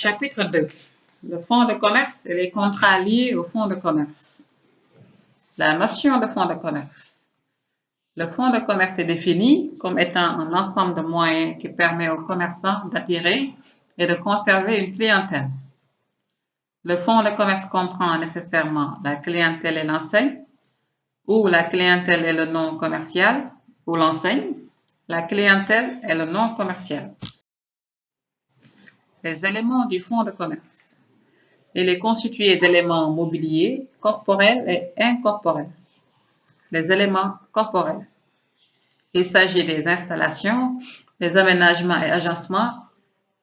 Chapitre 2. Le fonds de commerce et les contrats liés au fonds de commerce. La notion de fonds de commerce. Le fonds de commerce est défini comme étant un ensemble de moyens qui permet aux commerçants d'attirer et de conserver une clientèle. Le fonds de commerce comprend nécessairement la clientèle et l'enseigne, ou la clientèle et le non commercial, ou l'enseigne, la clientèle et le non commercial. Les éléments du fonds de commerce. Il est constitué d'éléments mobiliers, corporels et incorporels. Les éléments corporels. Il s'agit des installations, des aménagements et agencements,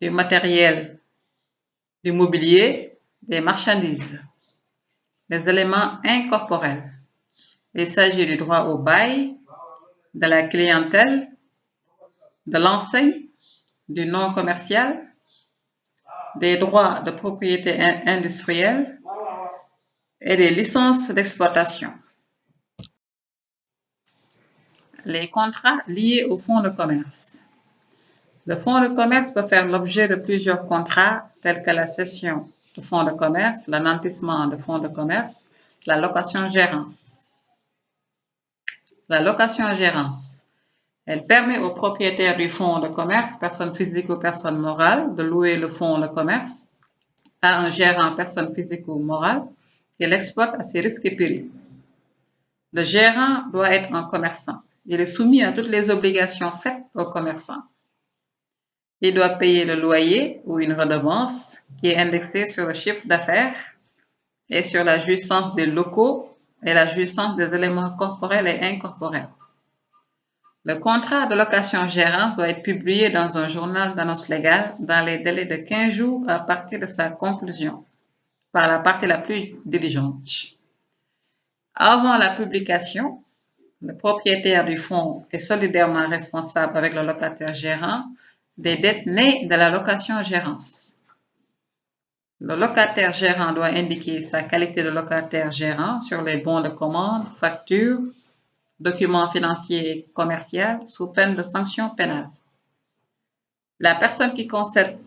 du matériel, du mobilier, des marchandises. Les éléments incorporels. Il s'agit du droit au bail, de la clientèle, de l'enseigne, du non commercial, des droits de propriété industrielle et des licences d'exploitation. Les contrats liés au fonds de commerce. Le fonds de commerce peut faire l'objet de plusieurs contrats tels que la cession de fonds de commerce, le nantissement de fonds de commerce, la location-gérance. La location-gérance. Elle permet aux propriétaires du fonds de commerce, personnes physiques ou personnes morales, de louer le fonds de commerce à un gérant, personne physique ou morale, qui l'exploite à ses risques et périls. Le gérant doit être un commerçant. Il est soumis à toutes les obligations faites aux commerçants. Il doit payer le loyer ou une redevance qui est indexée sur le chiffre d'affaires et sur la jouissance des locaux et la jouissance des éléments corporels et incorporels. Le contrat de location-gérance doit être publié dans un journal d'annonce légale dans les délais de 15 jours à partir de sa conclusion, par la partie la plus diligente. Avant la publication, le propriétaire du fonds est solidairement responsable avec le locataire gérant des dettes nées de la location-gérance. Le locataire gérant doit indiquer sa qualité de locataire gérant sur les bons de commande, factures, documents financiers et commerciaux sous peine de sanctions pénales. La personne qui concède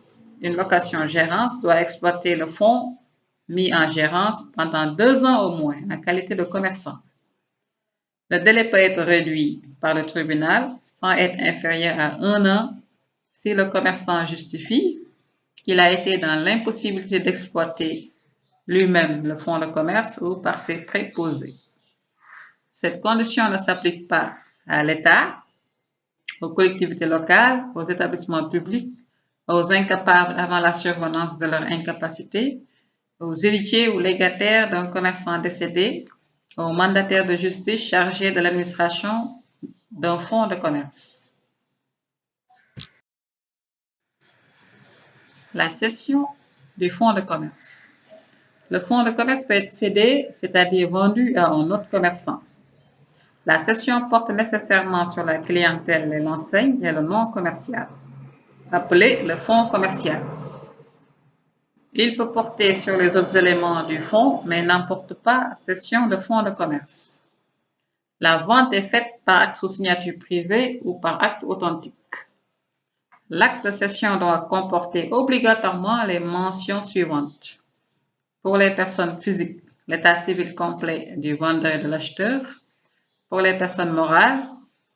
une location-gérance doit exploiter le fonds mis en gérance pendant 2 ans au moins en qualité de commerçant. Le délai peut être réduit par le tribunal sans être inférieur à 1 an si le commerçant justifie qu'il a été dans l'impossibilité d'exploiter lui-même le fonds de commerce ou par ses préposés. Cette condition ne s'applique pas à l'État, aux collectivités locales, aux établissements publics, aux incapables avant la survenance de leur incapacité, aux héritiers ou légataires d'un commerçant décédé, aux mandataires de justice chargés de l'administration d'un fonds de commerce. La cession du fonds de commerce. Le fonds de commerce peut être cédé, c'est-à-dire vendu à un autre commerçant. La cession porte nécessairement sur la clientèle et l'enseigne et le non commercial, appelé le fonds commercial. Il peut porter sur les autres éléments du fonds, mais n'emporte pas cession de fonds de commerce. La vente est faite par acte sous signature privée ou par acte authentique. L'acte de cession doit comporter obligatoirement les mentions suivantes. Pour les personnes physiques, l'état civil complet du vendeur et de l'acheteur. Pour les personnes morales,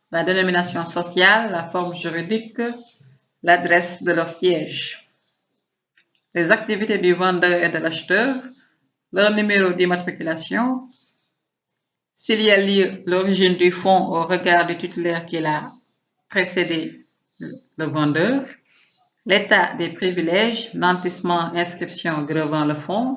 la dénomination sociale, la forme juridique, l'adresse de leur siège. Les activités du vendeur et de l'acheteur, leur numéro d'immatriculation, s'il y a lieu l'origine du fonds au regard du titulaire qui l'a précédé le vendeur, l'état des privilèges, nantissement, inscription grevant le fonds,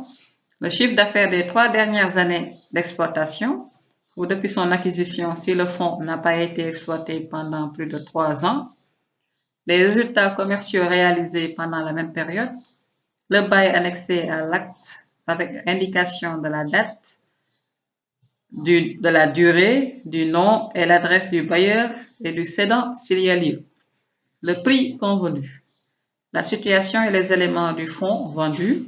le chiffre d'affaires des 3 dernières années d'exploitation ou depuis son acquisition si le fonds n'a pas été exploité pendant plus de 3 ans, les résultats commerciaux réalisés pendant la même période, le bail annexé à l'acte avec indication de la date, de la durée, du nom et l'adresse du bailleur et du cédant s'il y a lieu, le prix convenu, la situation et les éléments du fonds vendu,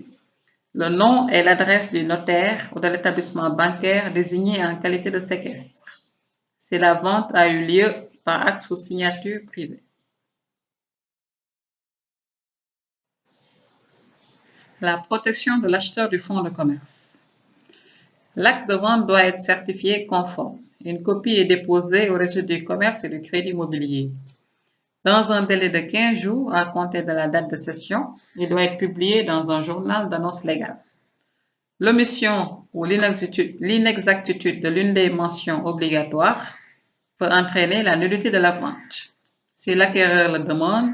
le nom et l'adresse du notaire ou de l'établissement bancaire désigné en qualité de séquestre, si la vente a eu lieu par acte sous signature privée. La protection de l'acheteur du fonds de commerce. L'acte de vente doit être certifié conforme. Une copie est déposée au registre du commerce et du crédit immobilier. Dans un délai de 15 jours à compter de la date de cession, il doit être publié dans un journal d'annonce légale. L'omission ou l'inexactitude de l'une des mentions obligatoires peut entraîner la nullité de la vente. Si l'acquéreur le demande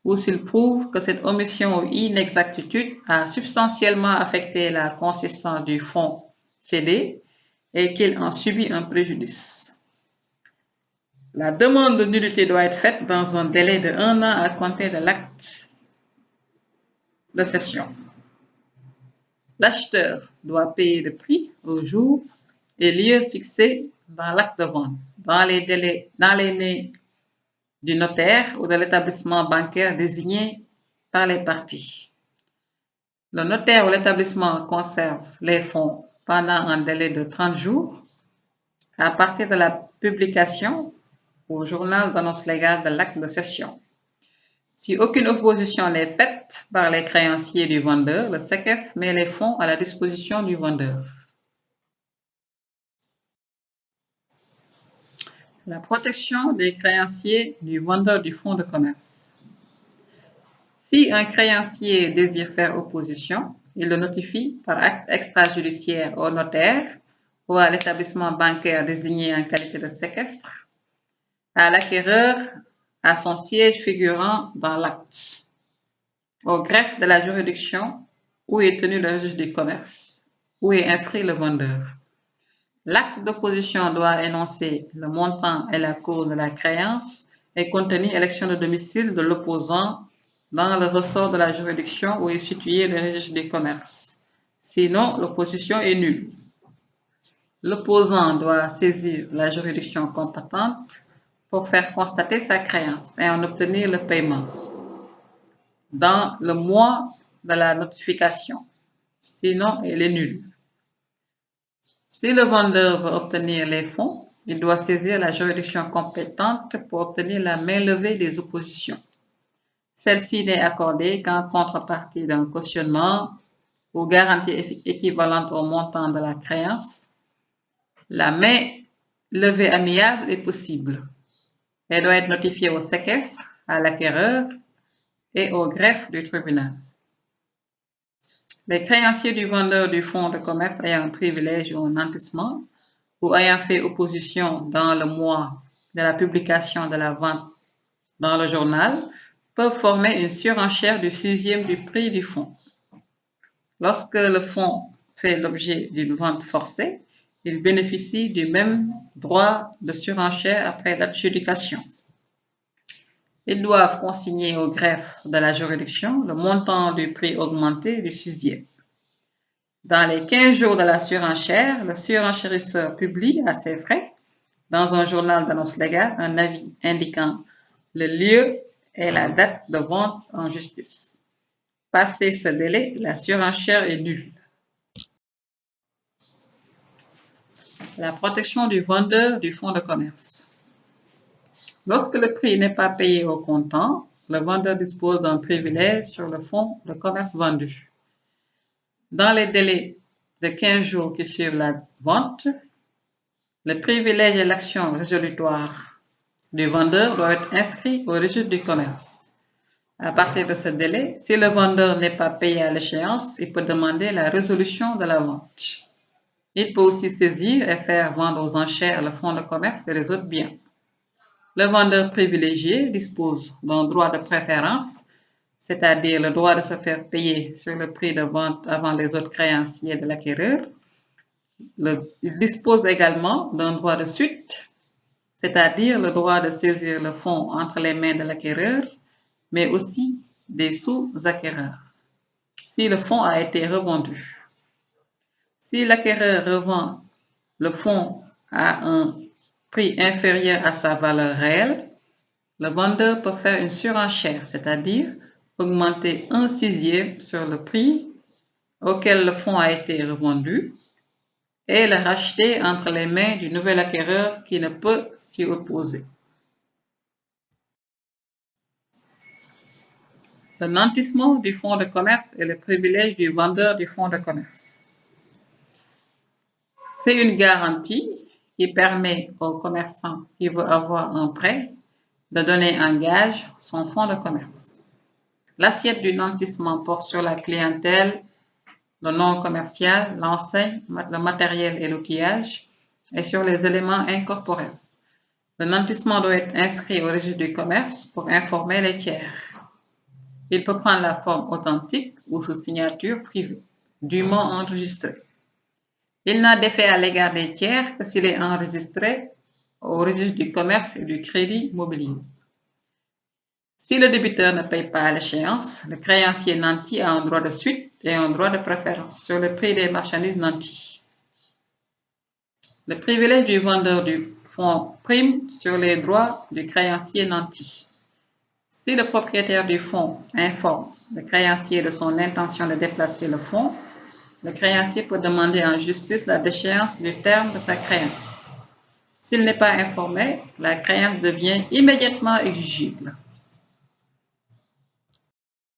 ou s'il prouve que cette omission ou inexactitude a substantiellement affecté la consistance du fonds cédé et qu'il en subit un préjudice. La demande de nullité doit être faite dans un délai de 1 an à compter de l'acte de cession. L'acheteur doit payer le prix au jour et lieu fixés dans l'acte de vente, dans les mains du notaire ou de l'établissement bancaire désigné par les parties. Le notaire ou l'établissement conserve les fonds pendant un délai de 30 jours à partir de la publication au journal d'annonce légale de l'acte de cession. Si aucune opposition n'est faite par les créanciers du vendeur, le séquestre met les fonds à la disposition du vendeur. La protection des créanciers du vendeur du fonds de commerce. Si un créancier désire faire opposition, il le notifie par acte extrajudiciaire au notaire ou à l'établissement bancaire désigné en qualité de séquestre, à l'acquéreur, à son siège figurant dans l'acte, au greffe de la juridiction où est tenu le registre du commerce, où est inscrit le vendeur. L'acte d'opposition doit énoncer le montant et la cause de la créance et contenir élection de domicile de l'opposant dans le ressort de la juridiction où est situé le registre du commerce. Sinon, l'opposition est nulle. L'opposant doit saisir la juridiction compétente pour faire constater sa créance et en obtenir le paiement dans le mois de la notification. Sinon, elle est nulle. Si le vendeur veut obtenir les fonds, il doit saisir la juridiction compétente pour obtenir la mainlevée des oppositions. Celle-ci n'est accordée qu'en contrepartie d'un cautionnement ou garantie équivalente au montant de la créance. La mainlevée amiable est possible. Elle doit être notifiée au séquestre, à l'acquéreur et au greffe du tribunal. Les créanciers du vendeur du fonds de commerce ayant un privilège ou un nantissement ou ayant fait opposition dans le mois de la publication de la vente dans le journal peuvent former une surenchère du 6e du prix du fonds. Lorsque le fonds fait l'objet d'une vente forcée, il bénéficie du même droit de surenchère après l'adjudication. Ils doivent consigner au greffe de la juridiction le montant du prix augmenté du 6e. Dans les 15 jours de la surenchère, le surenchérisseur publie à ses frais, dans un journal d'annonce légale, un avis indiquant le lieu et la date de vente en justice. Passé ce délai, la surenchère est nulle. La protection du vendeur du fonds de commerce. Lorsque le prix n'est pas payé au comptant, le vendeur dispose d'un privilège sur le fonds de commerce vendu. Dans les délais de 15 jours qui suivent la vente, le privilège et l'action résolutoire du vendeur doivent être inscrits au registre du commerce. À partir de ce délai, si le vendeur n'est pas payé à l'échéance, il peut demander la résolution de la vente. Il peut aussi saisir et faire vendre aux enchères le fonds de commerce et les autres biens. Le vendeur privilégié dispose d'un droit de préférence, c'est-à-dire le droit de se faire payer sur le prix de vente avant les autres créanciers de l'acquéreur. Il dispose également d'un droit de suite, c'est-à-dire le droit de saisir le fonds entre les mains de l'acquéreur, mais aussi des sous-acquéreurs, si le fonds a été revendu. Si l'acquéreur revend le fonds à un prix inférieur à sa valeur réelle, le vendeur peut faire une surenchère, c'est-à-dire augmenter 1/6 sur le prix auquel le fonds a été revendu et le racheter entre les mains du nouvel acquéreur qui ne peut s'y opposer. le nantissement du fonds de commerce et le privilège du vendeur du fonds de commerce. C'est une garantie qui permet au commerçant qui veut avoir un prêt de donner en gage son fonds de commerce. L'assiette du nantissement porte sur la clientèle, le non commercial, l'enseigne, le matériel et l'outillage, et sur les éléments incorporels. Le nantissement doit être inscrit au registre du commerce pour informer les tiers. Il peut prendre la forme authentique ou sous signature privée, dûment enregistrée. Il n'a d'effet à l'égard des tiers que s'il est enregistré au registre du commerce et du crédit immobilier. Si le débiteur ne paye pas à l'échéance, le créancier nanti a un droit de suite et un droit de préférence sur le prix des marchandises nanties. Le privilège du vendeur du fonds prime sur les droits du créancier nanti. Si le propriétaire du fonds informe le créancier de son intention de déplacer le fonds, le créancier peut demander en justice la déchéance du terme de sa créance. S'il n'est pas informé, la créance devient immédiatement exigible.